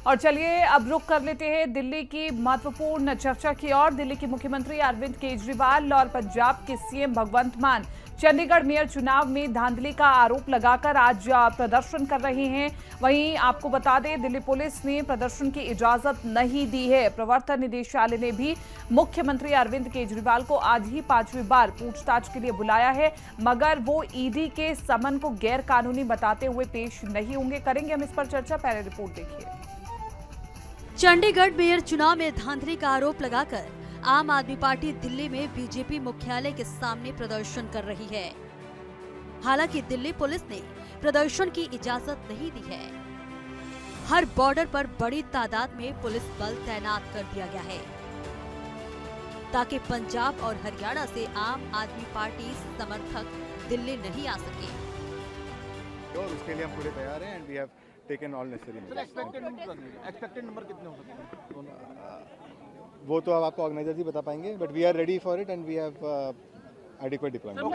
और चलिए अब रुक कर लेते हैं दिल्ली की महत्वपूर्ण चर्चा की ओर। दिल्ली के मुख्यमंत्री अरविंद केजरीवाल और पंजाब के सीएम भगवंत मान चंडीगढ़ मेयर चुनाव में धांधली का आरोप लगाकर आज प्रदर्शन कर रहे हैं। वहीं आपको बता दें, दिल्ली पुलिस ने प्रदर्शन की इजाजत नहीं दी है। प्रवर्तन निदेशालय ने भी मुख्यमंत्री अरविंद केजरीवाल को आज ही 5वीं बार पूछताछ के लिए बुलाया है, मगर वो ईडी के समन को गैर कानूनी बताते हुए पेश नहीं होंगे। करेंगे हम इस पर चर्चा, पहले रिपोर्ट देखिए। चंडीगढ़ मेयर चुनाव में धांधली का आरोप लगाकर आम आदमी पार्टी दिल्ली में बीजेपी मुख्यालय के सामने प्रदर्शन कर रही है। हालांकि दिल्ली पुलिस ने प्रदर्शन की इजाजत नहीं दी है। हर बॉर्डर पर बड़ी तादाद में पुलिस बल तैनात कर दिया गया है ताकि पंजाब और हरियाणा से आम आदमी पार्टी समर्थक दिल्ली नहीं आ सके। और उसके लिए हम पूरे तैयार हैं and we have taken all necessary. Expected number कितने हो सकते हैं? वो तो अब आपको ऑर्गेनाइजर्स ही बता पाएंगे, but we are ready for it and we have adequate deployment.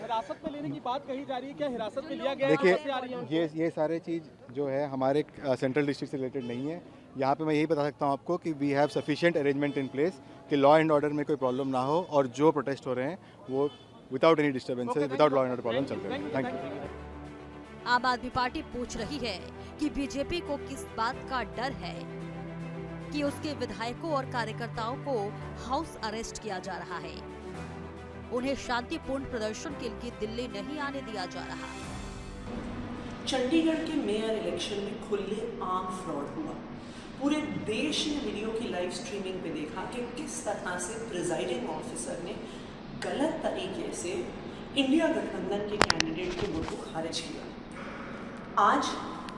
हिरासत में लेने की बात कही जा रही है, क्या हिरासत में लिया गया? देखिए, ये सारे चीज़ जो है हमारे सेंट्रल डिस्ट्रिक्ट से रिलेटेड नहीं है। यहाँ पे मैं यही बता सकता हूँ आपको कि we have sufficient arrangement in place कि लॉ एंड ऑर्डर में कोई प्रॉब्लम ना हो और जो प्रोटेस्ट हो रहे हैं वो without any disturbances, without law and order problem चल रहे हैं। Thank you. आम आदमी पार्टी पूछ रही है कि बीजेपी को किस बात का डर है कि उसके विधायकों और कार्यकर्ताओं को हाउस अरेस्ट किया जा रहा है। उन्हें शांतिपूर्ण प्रदर्शन के लिए दिल्ली नहीं आने दिया जा रहा। चंडीगढ़ के मेयर इलेक्शन में खुले आम फ्रॉड हुआ। पूरे देश ने वीडियो की लाइव स्ट्रीमिंग पे देखा कि किस तरह से प्रिजाइडिंग ऑफिसर ने गलत तरीके से इंडिया गठबंधन के कैंडिडेट के वोट को खारिज किया। आज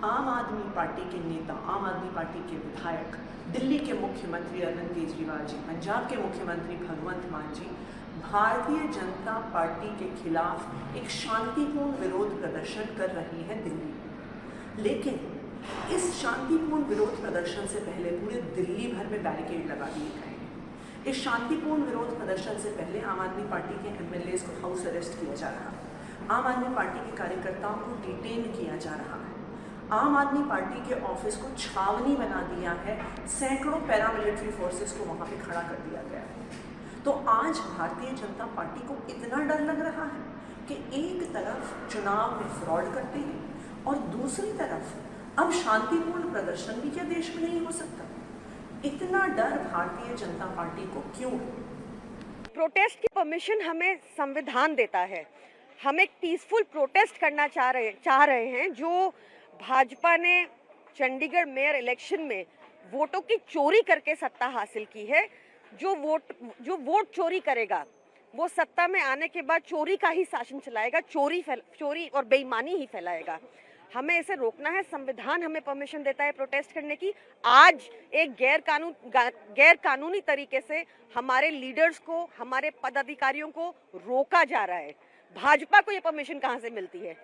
आम आदमी पार्टी के नेता, आम आदमी पार्टी के विधायक, दिल्ली के मुख्यमंत्री अरविंद केजरीवाल जी, पंजाब के मुख्यमंत्री भगवंत मान जी भारतीय जनता पार्टी के खिलाफ एक शांतिपूर्ण विरोध प्रदर्शन कर रही है दिल्ली में। लेकिन इस शांतिपूर्ण विरोध प्रदर्शन से पहले पूरे दिल्ली भर में बैरिकेड लगा दिए गए हैं। इस शांतिपूर्ण विरोध प्रदर्शन से पहले आम आदमी पार्टी के एमएलएज को हाउस अरेस्ट किया जा रहा है। आम आदमी पार्टी के कार्यकर्ताओं को डिटेन किया जा रहा है। आम आदमी पार्टी के ऑफिस को छावनी बना दिया है। सैकड़ों पैरामिलिट्री फोर्सेस को वहां पे खड़ा कर दिया गया है। तो आज भारतीय जनता पार्टी को इतना डर लग रहा है कि एक तरफ चुनाव में फ्रॉड करते हैं और दूसरी तरफ अब शांतिपूर्ण प्रदर्शन भी क्या देश में नहीं हो सकता? इतना डर भारतीय जनता पार्टी को क्यों? प्रोटेस्ट की परमिशन हमें संविधान देता है। हम एक पीसफुल प्रोटेस्ट करना चाह रहे हैं। जो भाजपा ने चंडीगढ़ मेयर इलेक्शन में वोटों की चोरी करके सत्ता हासिल की है, जो वोट चोरी करेगा वो सत्ता में आने के बाद चोरी का ही शासन चलाएगा, चोरी और बेईमानी ही फैलाएगा। हमें इसे रोकना है। संविधान हमें परमिशन देता है प्रोटेस्ट करने की। आज एक गैर कानूनी तरीके से हमारे लीडर्स को, हमारे पदाधिकारियों को रोका जा रहा है। भाजपा को ये परमिशन कहां से मिलती है?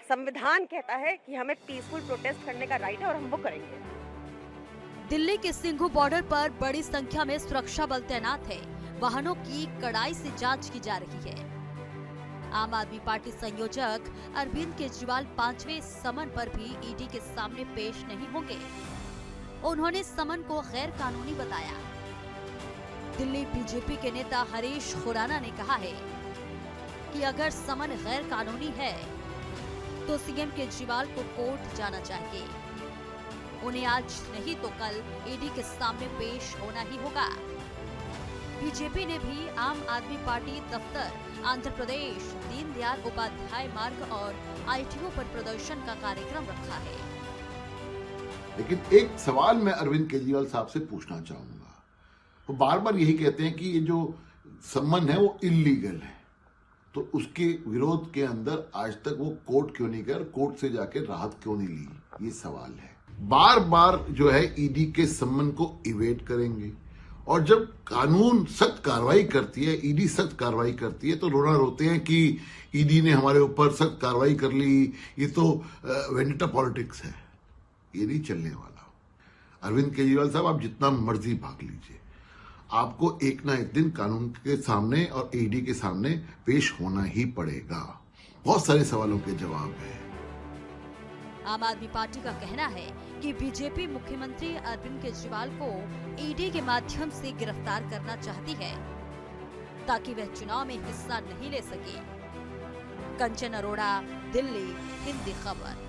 संविधान कहता है कि हमें पीसफुल प्रोटेस्ट करने का राइट है और हम वो करेंगे। दिल्ली के सिंघू बॉर्डर पर बड़ी संख्या में सुरक्षा बल तैनात है। वाहनों की कड़ाई से जांच की जा रही है। आम आदमी पार्टी संयोजक अरविंद केजरीवाल 5वें समन पर भी ईडी के सामने पेश नहीं होंगे। उन्होंने समन को गैर कानूनी बताया। दिल्ली बीजेपी के नेता हरीश खुराना ने कहा है कि अगर समन गैर कानूनी है तो सीएम केजरीवाल को कोर्ट जाना चाहिए। उन्हें आज नहीं तो कल ईडी के सामने पेश होना ही होगा। बीजेपी ने भी आम आदमी पार्टी दफ्तर आंध्र प्रदेश दीनदयाल उपाध्याय मार्ग और आईटीओ पर प्रदर्शन का कार्यक्रम रखा है। लेकिन एक सवाल मैं अरविंद केजरीवाल साहब से पूछना चाहूंगा। वो बार बार यही कहते हैं कि ये जो सम्मन है वो इल्लीगल है, तो उसके विरोध के अंदर आज तक वो कोर्ट क्यों नहीं गए, कोर्ट से जाके राहत क्यों नहीं ली, ये सवाल है। बार बार जो है ईडी के सम्मन को इवेट करेंगे और जब कानून सख्त कार्रवाई करती है, ईडी सख्त कार्रवाई करती है तो रोना रोते हैं कि ईडी ने हमारे ऊपर सख्त कार्रवाई कर ली, ये तो वेंडेटा पॉलिटिक्स है। ये नहीं चलने वाला। अरविंद केजरीवाल साहब, आप जितना मर्जी भाग लीजिए, आपको एक ना एक दिन कानून के सामने और ईडी के सामने पेश होना ही पड़ेगा। बहुत सारे सवालों के जवाब है। आम आदमी पार्टी का कहना है कि बीजेपी मुख्यमंत्री अरविंद केजरीवाल को ईडी के माध्यम से गिरफ्तार करना चाहती है ताकि वह चुनाव में हिस्सा नहीं ले सके। कंचन अरोड़ा, दिल्ली, हिंदी खबर।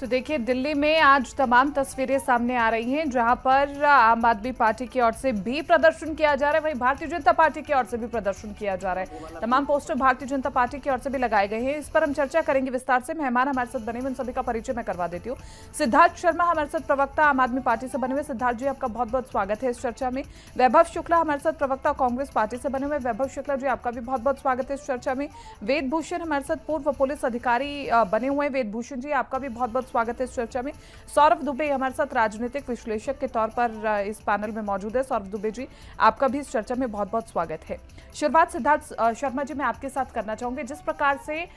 तो देखिए, दिल्ली में आज तमाम तस्वीरें सामने आ रही हैं जहां पर आम आदमी पार्टी की ओर से भी प्रदर्शन किया जा रहा है, वहीं भारतीय जनता पार्टी की ओर से भी प्रदर्शन किया जा रहा है। तमाम पोस्टर भारतीय जनता पार्टी की ओर से भी लगाए गए हैं। इस पर हम चर्चा करेंगे विस्तार से। मेहमान हमारे साथ बने हुए, उन सभी का परिचय मैं करवा देती हूँ। सिद्धार्थ शर्मा हमारे साथ प्रवक्ता आम आदमी पार्टी से बने हुए। सिद्धार्थ जी, आपका बहुत बहुत स्वागत है इस चर्चा में। वैभव शुक्ला हमारे साथ प्रवक्ता कांग्रेस पार्टी से बने हुए। वैभव शुक्ला जी, आपका भी बहुत बहुत स्वागत है इस चर्चा में। वेद भूषण हमारे साथ पूर्व पुलिस अधिकारी बने हुए हैं। वेद भूषण जी, आपका भी बहुत बहुत स्वागत है इस चर्चा में। सौरभ दुबे हमारे साथ राजनीतिक विश्लेषक के तौर पर इस पैनल में मौजूद है। सौरभ दुबे जी, आपका भी इस चर्चा में बहुत बहुत स्वागत है। शुरुआत सिद्धार्थ शर्मा जी मैं आपके साथ करना चाहूंगी। जिस प्रकार से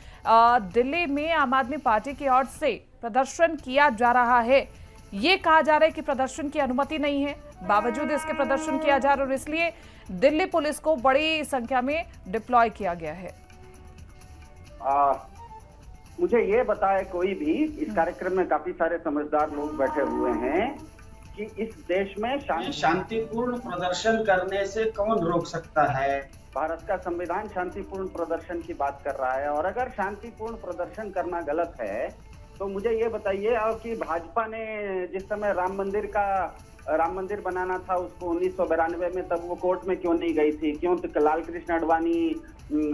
दिल्ली में आम आदमी पार्टी की ओर से प्रदर्शन किया जा रहा है, ये कहा जा रहा है कि प्रदर्शन की अनुमति नहीं है, बावजूद इसके प्रदर्शन किया जा रहा है और इसलिए दिल्ली पुलिस को बड़ी संख्या में डिप्लॉय किया गया है। मुझे ये बताए कोई भी, इस कार्यक्रम में काफी सारे समझदार लोग बैठे हुए हैं, कि इस देश में शांतिपूर्ण प्रदर्शन करने से कौन रोक सकता है? भारत का संविधान शांतिपूर्ण प्रदर्शन की बात कर रहा है, और अगर शांतिपूर्ण प्रदर्शन करना गलत है तो मुझे ये बताइए कि भाजपा ने जिस समय राम मंदिर बनाना था उसको 1992 में, तब वो कोर्ट में क्यों नहीं गई थी? क्यों तो लाल कृष्ण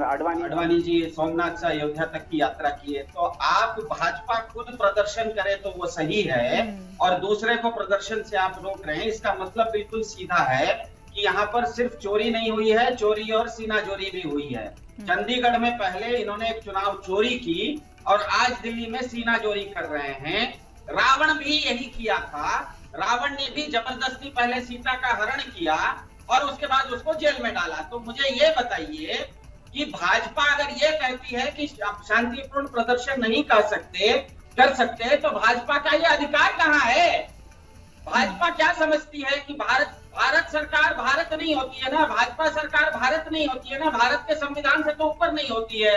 अडवाणी जी सोमनाथ से अयोध्या तक की यात्रा किए। तो आप भाजपा खुद प्रदर्शन करे तो वो सही है, और दूसरे को प्रदर्शन से आप रोक रहे हैं। इसका मतलब बिल्कुल सीधा है कि यहाँ पर सिर्फ चोरी नहीं हुई है, चोरी और सीनाजोरी भी हुई है। चंडीगढ़ में पहले इन्होंने एक चुनाव चोरी की और आज दिल्ली में सीनाजोरी कर रहे हैं। रावण भी यही किया था। रावण ने भी जबरदस्ती पहले सीता का हरण किया और उसके बाद उसको जेल में डाला। तो मुझे ये बताइए कि भाजपा अगर ये कहती है कि शांतिपूर्ण प्रदर्शन नहीं कर सकते तो भाजपा का ये अधिकार कहाँ है? भाजपा क्या समझती है कि भारत सरकार भारत नहीं होती है ना, भाजपा सरकार भारत नहीं होती है ना, भारत के संविधान से तो ऊपर नहीं होती है।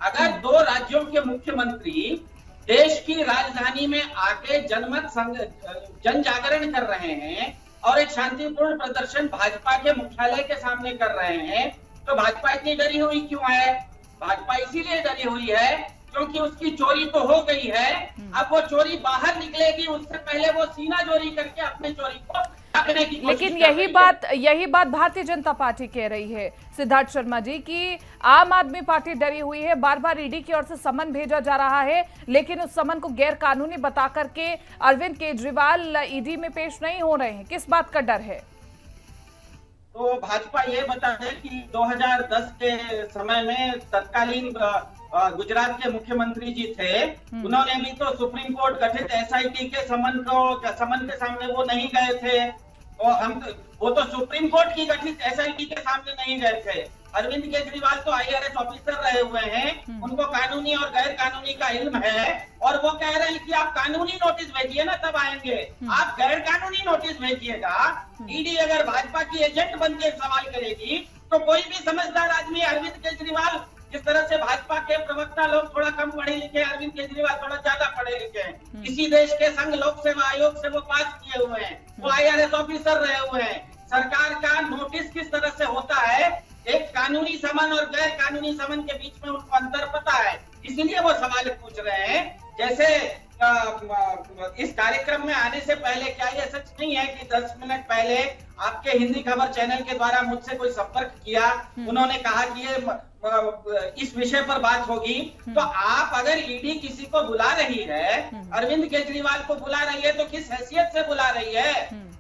अगर दो राज्यों के मुख्यमंत्री देश की राजधानी में आके जन जागरण कर रहे हैं और एक शांतिपूर्ण प्रदर्शन भाजपा के मुख्यालय के सामने कर रहे हैं, तो भाजपा इतनी डरी हुई क्यों है? भाजपा इसीलिए डरी हुई है क्योंकि उसकी चोरी तो हो गई है, अब वो चोरी बाहर निकलेगी, उससे पहले वो सीनाजोरी करके अपने चोरी को ढकने की कोशिश। लेकिन यही बात भारतीय जनता पार्टी कह रही है सिद्धार्थ शर्मा जी, कि आम आदमी पार्टी डरी हुई है। बार बार ईडी की ओर से समन भेजा जा रहा है, लेकिन उस समन को गैर कानूनी बता करके अरविंद केजरीवाल ईडी में पेश नहीं हो रहे हैं। किस बात का डर है? तो भाजपा ये बता दे कि 2010 के समय में तत्कालीन गुजरात के मुख्यमंत्री जी थे, उन्होंने भी तो सुप्रीम कोर्ट गठित एसआईटी के समन के सामने वो नहीं गए थे। और वो तो सुप्रीम कोर्ट की गठित एसआईटी के सामने नहीं गए थे। अरविंद केजरीवाल तो आईआरएस ऑफिसर रहे हुए हैं, उनको कानूनी और गैर कानूनी का इल्म है, और वो कह रहे हैं कि आप कानूनी नोटिस भेजिए ना तब आएंगे, आप गैर कानूनी नोटिस भेजिएगा। ईडी अगर भाजपा की एजेंट बन के सवाल करेगी तो कोई भी समझदार आदमी अरविंद केजरीवाल, जिस तरह से भाजपा के प्रवक्ता लोग थोड़ा कम पढ़े लिखे, अरविंद केजरीवाल थोड़ा ज्यादा पढ़े लिखे हैं, इसी देश के संघ लोक सेवा आयोग से वो पास किए हुए हैं, वो आईआरएस ऑफिसर रहे हुए हैं। सरकार का नोटिस किस तरह से होता है, एक कानूनी समन और गैर कानूनी समन के बीच में उनको अंतर पता है, इसीलिए वो सवाल पूछ रहे हैं। जैसे इस कार्यक्रम में आने से पहले क्या ये सच नहीं है कि 10 मिनट पहले आपके हिंदी खबर चैनल के द्वारा मुझसे कोई संपर्क किया, उन्होंने कहा कि ये इस विषय पर बात होगी। तो आप अगर ईडी किसी को बुला रही है, अरविंद केजरीवाल को बुला रही है, तो किस हैसियत से बुला रही है?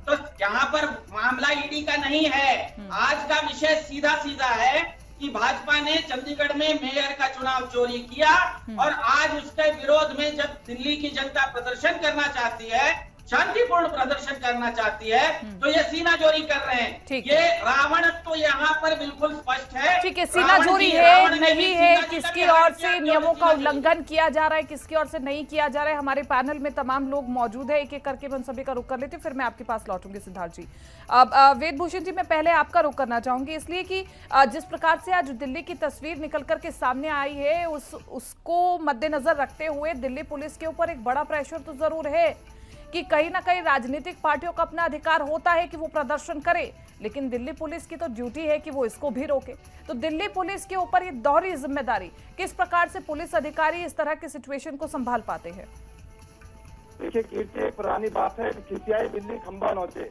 तो यहाँ पर मामला ईडी का नहीं है। आज का विषय सीधा सीधा है कि भाजपा ने चंडीगढ़ में मेयर का चुनाव चोरी किया और आज उसके विरोध में जब दिल्ली की जनता प्रदर्शन करना चाहती है शांतिपूर्ण प्रदर्शन करना चाहती है तो ये सीनाजोरी कर रहे हैं। ठीक ये रावणत्व तो यहाँ पर बिल्कुल स्पष्ट है। ठीक है, सीनाजोरी है नहीं है, किसकी ओर से नियमों का उल्लंघन किया जा रहा है, किसकी ओर से नहीं किया जा रहा है। हमारे पैनल में तमाम लोग मौजूद है, एक एक करके मैं उन सभी का रुख कर लेती हूँ, फिर मैं आपके पास लौटूंगी सिद्धार्थ जी। अब वेदभूषण जी, मैं पहले आपका रुख करना चाहूंगी, इसलिए कि जिस प्रकार से आज दिल्ली की तस्वीर निकल करके सामने आई है उसको मद्देनजर रखते हुए दिल्ली पुलिस के ऊपर एक बड़ा प्रेशर तो जरूर है कि कहीं ना कहीं राजनीतिक पार्टियों का अपना अधिकार होता है कि वो प्रदर्शन करे, लेकिन दिल्ली पुलिस की तो ड्यूटी है कि वो इसको भी रोके। तो दिल्ली पुलिस के ऊपर ये दोहरी जिम्मेदारी, किस प्रकार से पुलिस अधिकारी इस तरह की सिचुएशन को संभाल पाते हैं? देखिए कीर्ति, एक पुरानी बात है, खिसियाई बिल्ली खंबा नोचे।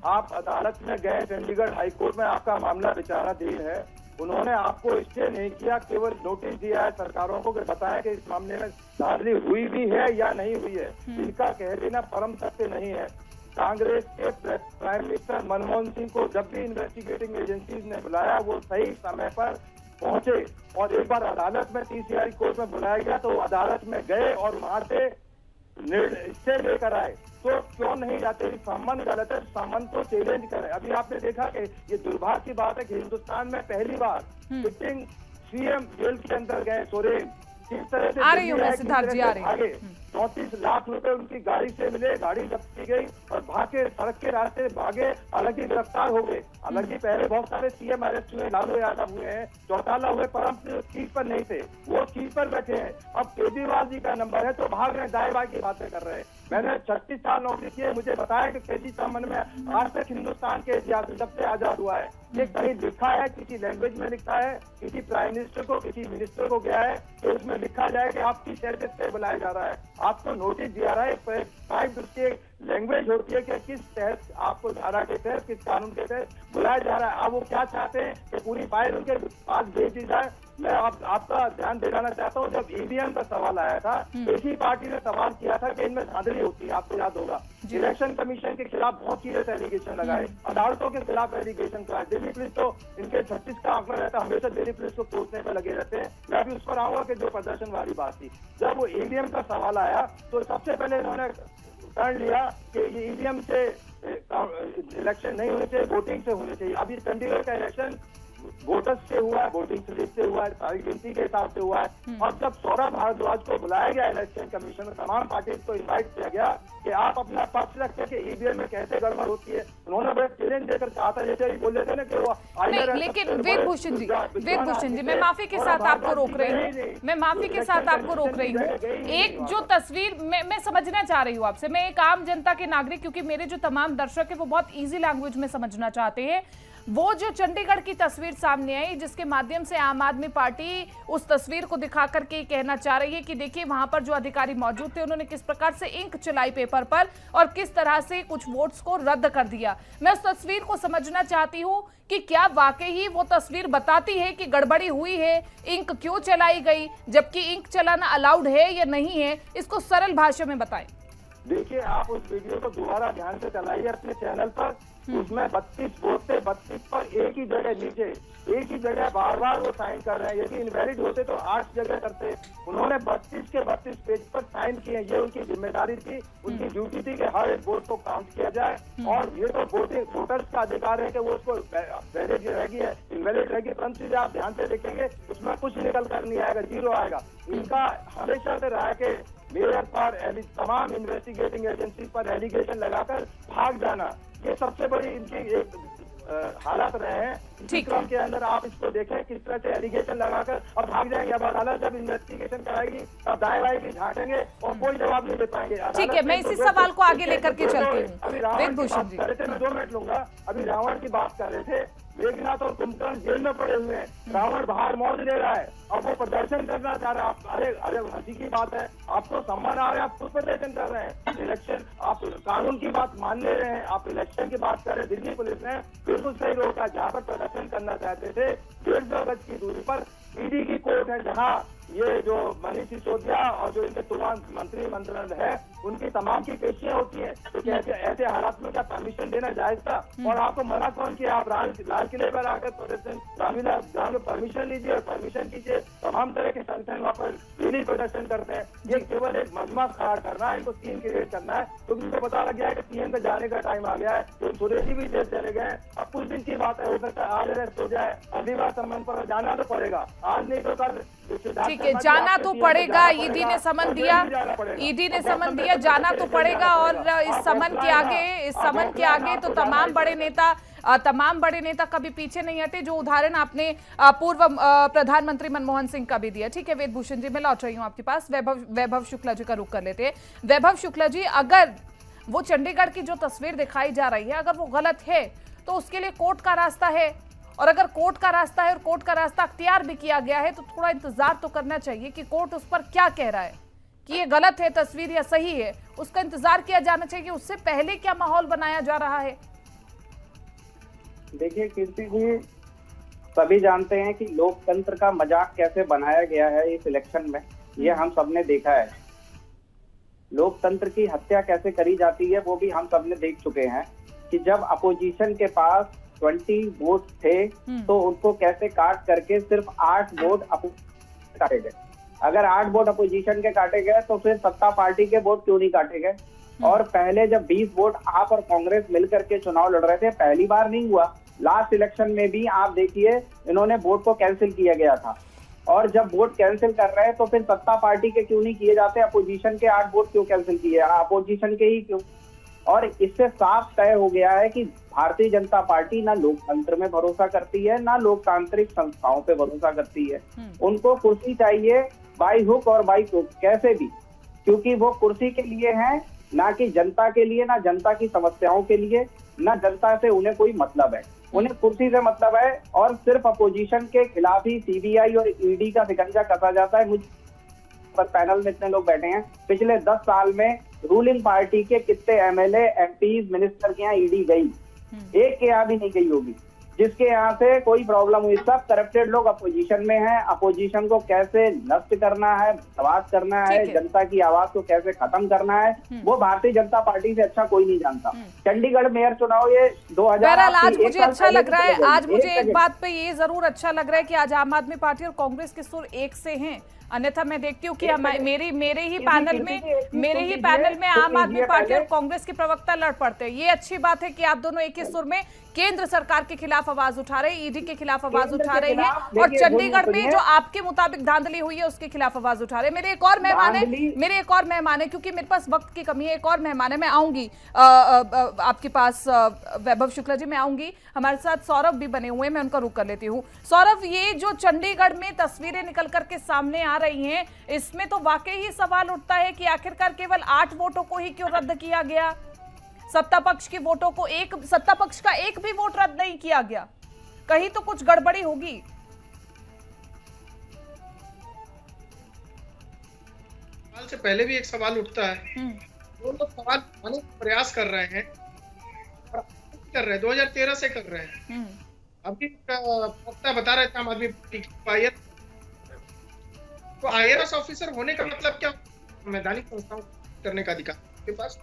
आप अदालत में गए, चंडीगढ़ हाईकोर्ट में आपका मामला विचाराधीन है, उन्होंने आपको स्टे नहीं किया, केवल नोटिस दिया है सरकारों को कि बताया कि इस मामले में धांधली हुई भी है या नहीं हुई है। इनका कह देना परम सत्य नहीं है। कांग्रेस के प्राइम मिनिस्टर मनमोहन सिंह को जब भी इन्वेस्टिगेटिंग एजेंसीज ने बुलाया वो सही समय पर पहुंचे, और एक बार अदालत में पीसीआई कोर्ट में बुलाया गया तो अदालत में गए और वहां से स्टे लेकर आए। तो क्यों नहीं जाते? सम्मान गलत है, सम्मान को चैलेंज करें। अभी आपने देखा कि ये दुर्भाग्य की बात है कि हिंदुस्तान में पहली बार सिटिंग सीएम जेल के अंदर गए सोरेन, किस तरह से आ रही हूँ मैं सिद्धार्थ जी, आ रही हूँ। 34 लाख रुपए उनकी गाड़ी से मिले, गाड़ी जब्त की गई और भागे, सड़क के रास्ते भागे, हालांकि गिरफ्तार हो गए। हालांकि पहले बहुत सारे सीएम अरेस्ट हुए, लालू यादव हुए हैं, चौटाला हुए, पर हम सीट पर नहीं थे, वो सीट पर बैठे हैं। अब केजरीवाल जी का नंबर है तो भाग रहे, दाएं बाएं की बातें कर रहे हैं। मैंने 36 साल नौकरी की है, मुझे बताया कि कैसी संबंध में आज तक हिंदुस्तान के इतिहास में जब से आजाद हुआ है ये कहीं लिखा है, किसी लैंग्वेज में लिखा है, किसी प्राइम मिनिस्टर को, किसी मिनिस्टर को गया है तो उसमें लिखा जाए कि आप किस हैसियत से बुलाया जा रहा है, आपको नोटिस दिया रहा है। फाइव उसकी लैंग्वेज होती है कि किस तहत आपको धारा के तहत, किस कानून के तहत बुलाया जा रहा है। अब वो क्या चाहते हैं कि पूरी फाइल उनके पास भेज दी जाए। मैं आपका ध्यान दिलाना चाहता हूँ, जब ईवीएम का सवाल आया था एक ही पार्टी ने सवाल किया था कि इनमें धांधली होती है, आपको याद होगा। इलेक्शन कमीशन के खिलाफ बहुत सीरियस एलिगेशन लगाए, अदालतों के खिलाफ एलिगेशन लगाए। दिल्ली पुलिस तो इनके 36 का आंकड़ा रहता है, हमेशा दिल्ली पुलिस को कोसने पर लगे रहते हैं। मैं भी उस पर आऊंगा कि जो प्रदर्शन वाली बात थी, जब वो ईवीएम का सवाल आया तो सबसे पहले इन्होंने टर्न लिया कि ये ईवीएम से इलेक्शन नहीं होने चाहिए, वोटिंग से होने चाहिए। अभी चंडीगढ़ का इलेक्शन वोटर्स से हुआ है, वोटिंग स्लिप से हुआ है, सारी गिनती के हिसाब से हुआ है। और जब सौरभ भारद्वाज को बुलाया गया इलेक्शन कमीशन में, तमाम पार्टी को इनवाइट किया गया कि आप अपना पक्ष रखते कि ईवीएम में कैसे गड़बड़ होती है, उन्होंने बड़े चैलेंज देकर कहा था, जैसे बोल रहे थे ना कि वो नहीं। लेकिन वेदभूषण जी, मैं माफी के साथ आपको रोक रही हूँ, मैं माफी के साथ आपको रोक रही हूँ। एक जो तस्वीर मैं समझना चाह रही हूँ आपसे, मैं एक आम जनता के नागरिक, क्योंकि मेरे जो तमाम दर्शक है वो बहुत ईजी लैंग्वेज में समझना चाहते हैं, वो जो चंडीगढ़ की तस्वीर सामने आई जिसके माध्यम से आम आदमी पार्टी उस तस्वीर को दिखा करके कहना चाह रही है कि देखिए वहां पर जो अधिकारी मौजूद थे उन्होंने किस प्रकार से इंक चलाई पेपर पर और किस तरह से कुछ वोट्स को रद्द कर दिया। मैं उस तस्वीर को समझना चाहती हूं कि क्या वाकई ही वो तस्वीर बताती है कि गड़बड़ी हुई है, इंक क्यों चलाई गई, जबकि इंक चलाना अलाउड है या नहीं है, इसको सरल भाषा में बताएं। देखिए, आप उस वीडियो को दोबारा ध्यान से चलाइए अपने चैनल पर, उसमें 32 वोट थे, 32 पर एक ही जगह नीचे, एक ही जगह बार बार वो साइन कर रहे हैं। यदि इनवैलिड होते तो 8 जगह करते, उन्होंने 32 के 32 पेज पर साइन किए। ये उनकी जिम्मेदारी थी, उनकी ड्यूटी थी कि हर एक वोट को काउंट किया जाए। और ये तो वोटर्स का अधिकार है कि वो उसको वैलिड रहेगी है, इनवैलिड रहेगी, परंतु आप ध्यान से देखेंगे उसमें कुछ निकल कर नहीं आएगा, 0 आएगा। इनका हमेशा से रहा है कि मेयर पर, तमाम इन्वेस्टिगेटिंग एजेंसी पर एलिगेशन लगाकर भाग जाना, ये सबसे बड़ी इनकी एक हालात रहे हैं। ठीक के अंदर आप इसको देखें किस तरह से एलिगेशन लगाकर और भाग जाएंगे। अब अदालत जब इन्वेस्टिगेशन कराएगी तब दाएं बाएं की झांकेंगे और कोई जवाब नहीं दे पाएंगे। ठीक है, मैं इसी सवाल को आगे लेकर के चलती हूँ। अभी रावण की बात कर रहे थे, मैं 2 मिनट लूंगा। अभी रावण की बात कर रहे थे, मेघनाथ और कुंभकर्ण जेल में पड़े हुए हैं, रावण बाहर मौज ले रहा है, अब वो प्रदर्शन करना चाह रहा है। अरे हंसी की बात है, आपको सम्मान आ रहा है, आप खुद प्रदर्शन कर रहे हैं। इलेक्शन, आप कानून की बात मान ले रहे हैं, आप इलेक्शन की बात कर रहे हैं। दिल्ली पुलिस ने बिल्कुल सही रोका, जहाँ पर प्रदर्शन करना चाहते थे 150 गज की दूरी पर ईडी की कोर्ट है, जहाँ ये जो मनीष सिसोदिया और जो इनके तमाम मंत्रिमंडल है उनकी तमाम की पेशियां होती हैं। तो कैसे ऐसे हालात में क्या परमिशन देना जायज था? और आपको मना कौन किया? आप लाल किले पर आकर प्रदर्शन परमिशन लीजिए और परमिशन कीजिए। तमाम तरह के संगठन वहाँ पर पीली प्रदर्शन करते हैं। ये केवल एक मजमा खड़ा करना है, इनको सीएम की रेट करना है, क्योंकि मुझे पता लग गया है कि सीएम का जाने का टाइम आ गया है। तो सुरेशी भी जेल चले गए। अब कुछ दिन की बात है, हो सकता है आज अरेस्ट हो जाए, अगली बार सम्मान पर जाना तो पड़ेगा, आज नहीं तो कल। ठीक है, जाना तो पड़ेगा। ईडी ने समन दिया, ईडी ने समन दिया, जाना तो पड़ेगा। और इस समन के आगे तो तमाम बड़े नेता कभी पीछे नहीं हटे, जो उदाहरण आपने पूर्व प्रधानमंत्री मनमोहन सिंह का भी दिया। ठीक है वेद भूषण जी, मैं लौट रही हूँ आपके पास। वैभव शुक्ला जी का रुख कर लेते हैं। वैभव शुक्ला जी, अगर वो चंडीगढ़ की जो तस्वीर दिखाई जा रही है अगर वो गलत है तो उसके लिए कोर्ट का रास्ता है, और अगर कोर्ट का रास्ता है और कोर्ट का रास्ता अख्तियार भी किया गया है तो थोड़ा इंतजार तो करना चाहिए कि कोर्ट उस पर क्या कह रहा है, कि ये गलत है तस्वीर या सही है। उसका इंतजार किया जाना चाहिए। उससे पहले क्या माहौल बनाया जा रहा है? देखिए कीर्ति जी, सभी जानते हैं कि लोकतंत्र का मजाक कैसे बनाया गया है इस इलेक्शन में, ये हम सबने देखा है। लोकतंत्र की हत्या कैसे करी जाती है वो भी हम सबने देख चुके हैं, कि जब अपोजिशन के पास 20 वोट थे तो उनको कैसे काट करके सिर्फ 8 वोट काटे गए। अगर 8 वोट अपोजिशन के काटे गए तो फिर सत्ता पार्टी के वोट क्यों नहीं काटे गए? और पहले जब 20 वोट आप और कांग्रेस मिलकर के चुनाव लड़ रहे थे, पहली बार नहीं हुआ, लास्ट इलेक्शन में भी आप देखिए इन्होंने वोट को कैंसिल किया गया था। और जब वोट कैंसिल कर रहे हैं तो फिर सत्ता पार्टी के क्यों नहीं किए जाते? अपोजिशन के 8 वोट क्यों कैंसिल किए? अपोजिशन के ही क्यों? और इससे साफ तय हो गया है कि भारतीय जनता पार्टी ना लोकतंत्र में भरोसा करती है, ना लोकतांत्रिक संस्थाओं पे भरोसा करती है। उनको कुर्सी चाहिए बाई हुक और बाई क्रुक, कैसे भी, क्योंकि वो कुर्सी के लिए हैं, ना कि जनता के लिए, ना जनता की समस्याओं के लिए, ना जनता से उन्हें कोई मतलब है। उन्हें कुर्सी से मतलब है और सिर्फ अपोजिशन के खिलाफ ही सीबीआई और ईडी का शिकंजा कसा जाता है। मुझे पर पैनल में इतने लोग बैठे हैं, पिछले 10 साल में रूलिंग पार्टी के कितने एमएलए, एमपीज, मिनिस्टर के यहाँ ईडी गई? एक के यहाँ भी नहीं गई होगी जिसके यहाँ से कोई प्रॉब्लम हुई। सब करप्टेड लोग अपोजिशन में हैं। अपोजिशन को कैसे नष्ट करना है, बर्बाद करना है, जनता की आवाज को कैसे खत्म करना है, वो भारतीय जनता पार्टी से अच्छा कोई नहीं जानता। चंडीगढ़ मेयर चुनाव ये 2000 आज मुझे अच्छा लग रहा है, आज मुझे एक बात पे ये जरूर अच्छा लग रहा है कि आज आम आदमी पार्टी और कांग्रेस के सुर एक से हैं। अन्यथा मैं देखती हूँ कि मेरे ही पैनल में आम आदमी पार्टी और कांग्रेस के प्रवक्ता लड़ पड़ते हैं। ये अच्छी बात है कि आप दोनों एक ही सुर में केंद्र सरकार के खिलाफ आवाज उठा रहे हैं, ईडी के खिलाफ आवाज उठा रहे हैं, और चंडीगढ़ में जो आपके मुताबिक धांधली हुई है उसके खिलाफ आवाज उठा रहे हैं। मेरे एक और मेहमान है, क्योंकि मेरे पास वक्त की कमी है, एक और मेहमान है, मैं आऊंगी आपके पास। वैभव शुक्ला जी, मैं आऊंगी। हमारे साथ सौरभ भी बने हुए हैं, मैं उनका रुख कर लेती हूँ। सौरभ, ये जो चंडीगढ़ में तस्वीरें निकल करके सामने आ रही हैं, इसमें तो वाकई ही सवाल उठता है कि आखिरकार केवल 8 वोटों को ही क्यों रद्द किया गया? सत्ता पक्ष के वोटों को, सत्ता पक्ष का एक भी वोट रद्द नहीं किया गया। कहीं तो कुछ गड़बड़ी होगी। सवाल से पहले भी एक सवाल उठता है, वो लोग सवाल उठाने का प्रयास कर रहे हैं और कर रहे हैं, 2013 से कर रहे हैं। अभी वक्ता बता रहे थे आम आदमी पार्टी की, तो IAS ऑफिसर होने का मतलब क्या? संवैधानिक संस्थाओं करने का अधिकार के पास।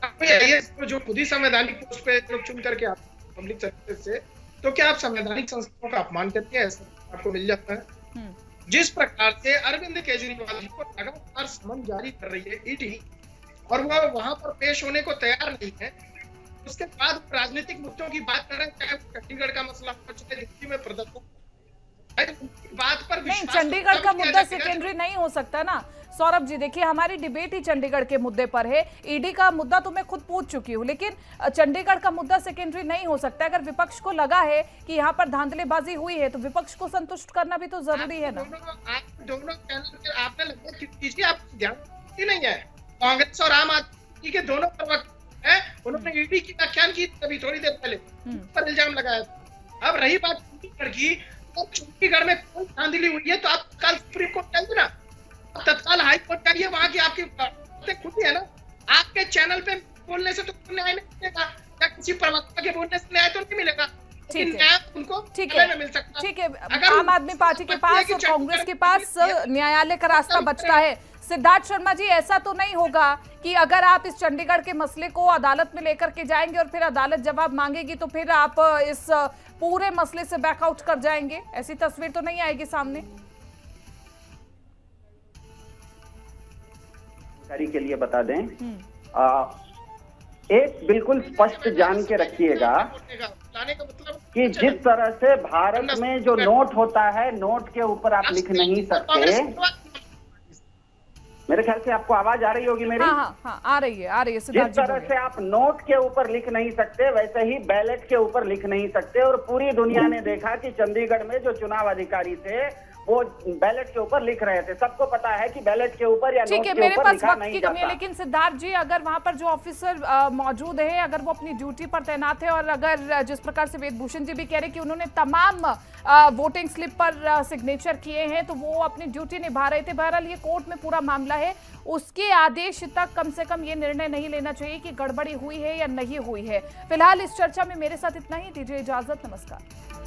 IAS जो खुद ही संवैधानिक पोस्ट पे लोग चुन करके आते हैं पब्लिक सर्विस से, तो क्या आप संवैधानिक संस्थाओं का अपमान करते हैं? ऐसा आपको मिल जाता है। जिस प्रकार से अरविंद केजरीवाल जी को लगातार समन जारी कर रही है ईडी, और वह वहां पर पेश होने को तैयार नहीं है, उसके बाद राजनीतिक मुद्दों की बात कर रहे हैं, चाहे चंडीगढ़ का मसला हो, चाहे दिल्ली में प्रदर्शन, बात पर नहीं, चंडीगढ़ का मुद्दा सेकेंडरी नहीं हो सकता ना सौरभ जी। देखिए, हमारी डिबेट ही चंडीगढ़ के मुद्दे पर है। ईडी का मुद्दा तो मैं खुद पूछ चुकी हूँ, लेकिन चंडीगढ़ का मुद्दा सेकेंडरी नहीं हो सकता। अगर विपक्ष को लगा है कि यहाँ पर धांधलेबाजी हुई है तो विपक्ष को संतुष्ट करना भी तो जरूरी है ना। दोनों चैनल आपने लगभग आप ध्यान नहीं है, कांग्रेस और आम आदमी के दोनों प्रवक्ता है, उन्होंने ईडी की व्याख्यान की अभी थोड़ी देर पहले, पर इल्जाम लगाया था। अब रही बात चंडीगढ़ की, तो चंडीगढ़ में कौन धांधली हुई है तो आप कल सुप्रीम कोर्ट जाइए ना, तत्काल हाई कोर्ट जाइए, वहां की आपकी बातें खुद ही है ना। आपके चैनल पे बोलने से तो न्याय नहीं मिलेगा, या किसी प्रवक्ता के बोलने से न्याय तो नहीं मिलेगा। लेकिन ठीक है। न्याय उनको ठीक गले है, में मिल सकता ठीक है। अगर आम आदमी पार्टी के पास और कांग्रेस के पास न्यायालय का रास्ता बचता है। सिद्धार्थ शर्मा जी, ऐसा तो नहीं होगा कि अगर आप इस चंडीगढ़ के मसले को अदालत में लेकर के जाएंगे और फिर अदालत जवाब मांगेगी तो फिर आप इस पूरे मसले से बैकआउट कर जाएंगे? ऐसी तस्वीर तो नहीं आएगी सामने? जानकारी के लिए बता दें, एक बिल्कुल स्पष्ट जान के रखिएगा लाने का मतलब कि जिस तरह से भारत में जो नोट होता है, नोट के ऊपर आप लिख नहीं सकते। मेरे ख्याल से आपको आवाज आ रही होगी मेरी। हाँ, आ रही है सिद्धार्थ जिस जी, तरह बोलिए। से आप नोट के ऊपर लिख नहीं सकते, वैसे ही बैलेट के ऊपर लिख नहीं सकते। और पूरी दुनिया ने देखा कि चंडीगढ़ में जो चुनाव अधिकारी थे वो बैलेट के ऊपर लिख रहे थे। सबको पता है कि बैलेट के ऊपर या नोट ठीक है, के मेरे ऊपर पास लिखा वक्त नहीं की कमी है, जाता। लेकिन सिद्धार्थ जी, अगर वहां पर जो ऑफिसर मौजूद है, अगर वो अपनी ड्यूटी पर तैनात है और अगर जिस प्रकार से वेदभूषण जी भी कह रहे हैं कि उन्होंने तमाम वोटिंग स्लिप पर सिग्नेचर किए हैं तो वो अपनी ड्यूटी निभा रहे थे। बहरहाल ये कोर्ट में पूरा मामला है, उसके आदेश तक कम से कम ये निर्णय नहीं लेना चाहिए कि गड़बड़ी हुई है या नहीं हुई है। फिलहाल इस चर्चा में मेरे साथ इतना ही। दीजिए इजाजत, नमस्कार।